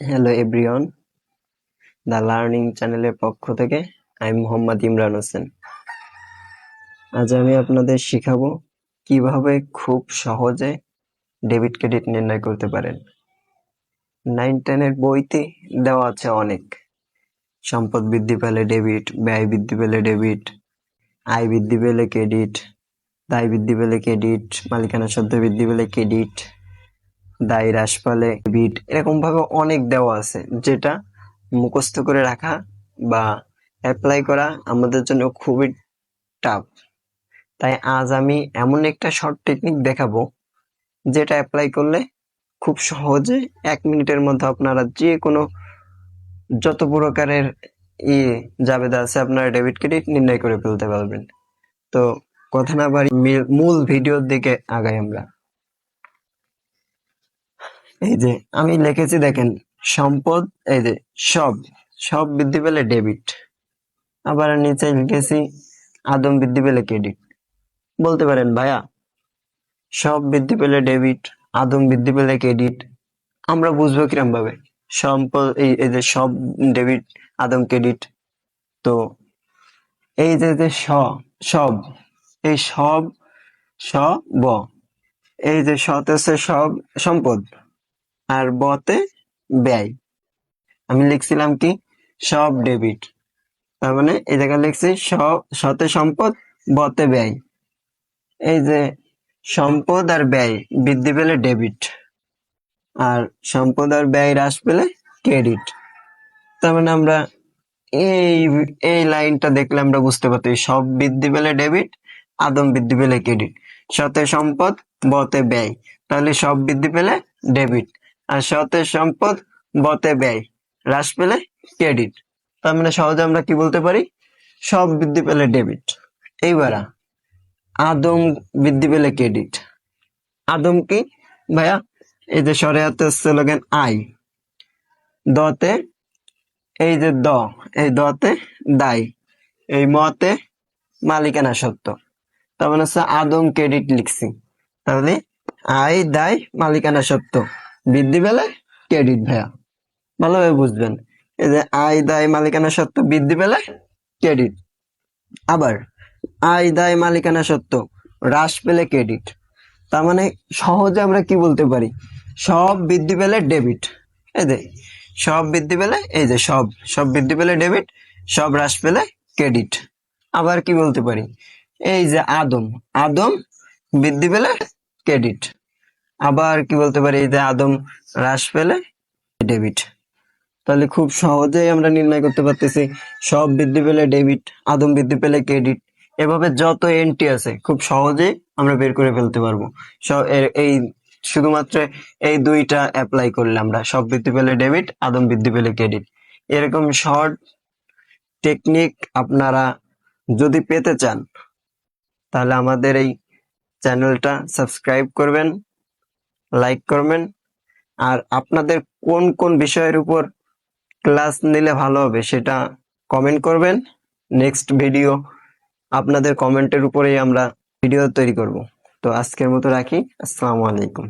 Hello everyone, the learning চ্যানেলের পক্ষ থেকে আমি মোহাম্মদ ইমরান হোসেন। আজ আমি আপনাদের শিখাবো কিভাবে খুব সহজে ডেবিট ক্রেডিট নির্ণয় করতে পারেন। 9-10 বইতে দেওয়া আছে অনেক। সম্পদ বৃদ্ধি পেলে ডেবিট, ব্যয় বৃদ্ধি পেলে ডেবিট, আয় বৃদ্ধি পেলে ক্রেডিট, দায় বৃদ্ধি পেলে ক্রেডিট, মালিকানা সত্ত্ব বৃদ্ধি পেলে ক্রেডিট, দায় হ্রাস পেলে ডেবিট, এরকম ভাবে অনেক দেওয়া আছে, যেটা মুখস্থ করে রাখা বা অ্যাপ্লাই করা আমাদের জন্য খুবই টাফ। তাই আজ আমি এমন একটা শর্ট টেকনিক দেখাবো, যেটা অ্যাপ্লাই করলে খুব সহজে 1 মিনিটের মধ্যে আপনারা যে কোনো যত প্রকারের জাবেদা আছে আপনারা ডেবিট ক্রেডিট নির্ণয় করে ফেলতে পারবেন। তো কথা না বাড়ি মূল ভিডিওর দিকে আগাই আমরা। এই যে আমি লিখেছি দেখেন, সম্পদ, এই যে সব সব বৃদ্ধি পেলে ডেবিট। আবার নিচে লিখেছি আদম বৃদ্ধি পেলে ক্রেডিট। বলতে পারেন ভাইয়া, সব বৃদ্ধি পেলে ডেবিট, আদম বৃদ্ধি পেলে ক্রেডিট, আমরা বুঝবো কিরম ভাবে? সম্পদ এই যে সব ডেবিট, আদম ক্রেডিট। তো এই যে সব, এই সব ব, এই যে সতে হচ্ছে সব সম্পদ, আর বতে ব্যয়। আমি লিখছিলাম কি সব ডেবিট, তার মানে এই জায়গায় লিখছি সতে সম্পদ, বতে ব্যয়। এই যে সম্পদ আর ব্যয় বৃদ্ধি পেলে ডেবিট, আর সম্পদ আর ব্যয় হ্রাস পেলে ক্রেডিট। তার মানে আমরা এই এই লাইনটা দেখলে আমরা বুঝতে পারছি সব বৃদ্ধি পেলে ডেবিট, আদম বৃদ্ধি পেলে ক্রেডিট, সতে সম্পদ, বতে ব্যয়। তাহলে সব বৃদ্ধি পেলে ডেবিট, আর সতে সম্পদ, বতে ব্যয়, হ্রাস পেলে ক্রেডিট। তার মানে সহজে আমরা কি বলতে পারি? সব বৃদ্ধি পেলে ডেবিট। এইবার আদম বৃদ্ধি পেলে ক্রেডিট। আদম কি ভাইয়া? এই যে সরে হাতে হচ্ছে লগেন আয়, দতে এই যে এই দতে দায়, এই মতে মালিকানা সত্ত্ব। তার মানে হচ্ছে আদম ক্রেডিট লিখছি। তাহলে আয়, দায়, মালিকানা সত্ত্ব বৃদ্ধি পেলে ক্রেডিট। ভাইয়া ভালোভাবে বুঝবেন, এই যে আয়, দায়, মালিকানা সত্ত্ব বৃদ্ধি পেলে ক্রেডিট। আবার আয়, দায়, মালিকানা সত্ত্ব হ্রাস পেলে ক্রেডিট। তার মানে সহজে আমরা কি বলতে পারি? সব বৃদ্ধি পেলে ডেবিট, এই যে সব বৃদ্ধি পেলে, এই যে সব বৃদ্ধি পেলে ডেবিট, সব হ্রাস পেলে ক্রেডিট। আবার কি বলতে পারি? এই যে আদম বৃদ্ধি পেলে ক্রেডিট। আবার কি বলতে পারি? এই যে আদম হ্রাস পেলে ডেবিট। তাহলে খুব সহজেই আমরা নির্ণয় করতে পারতেছি সব বৃদ্ধি পেলে ডেবিট, আদম বৃদ্ধি পেলে ক্রেডিট। এভাবে যত এন্ট্রি আছে খুব সহজেই আমরা বের করে ফেলতে পারবো। এই শুধুমাত্র এই দুইটা অ্যাপ্লাই করলে আমরা সব বৃদ্ধি পেলে ডেবিট, আদম বৃদ্ধি পেলে ক্রেডিট। এরকম শর্ট টেকনিক আপনারা যদি পেতে চান, তাহলে আমাদের এই চ্যানেলটা সাবস্ক্রাইব করবেন, লাইক করবেন। আর আপনাদের কোন কোন বিষয়ের উপর ক্লাস নিলে ভালো হবে সেটা কমেন্ট করবেন। নেক্সট ভিডিও আপনাদের কমেন্টের উপরেই আমরা ভিডিও তৈরি করব। তো আজকের মতো রাখি। আসসালামু আলাইকুম।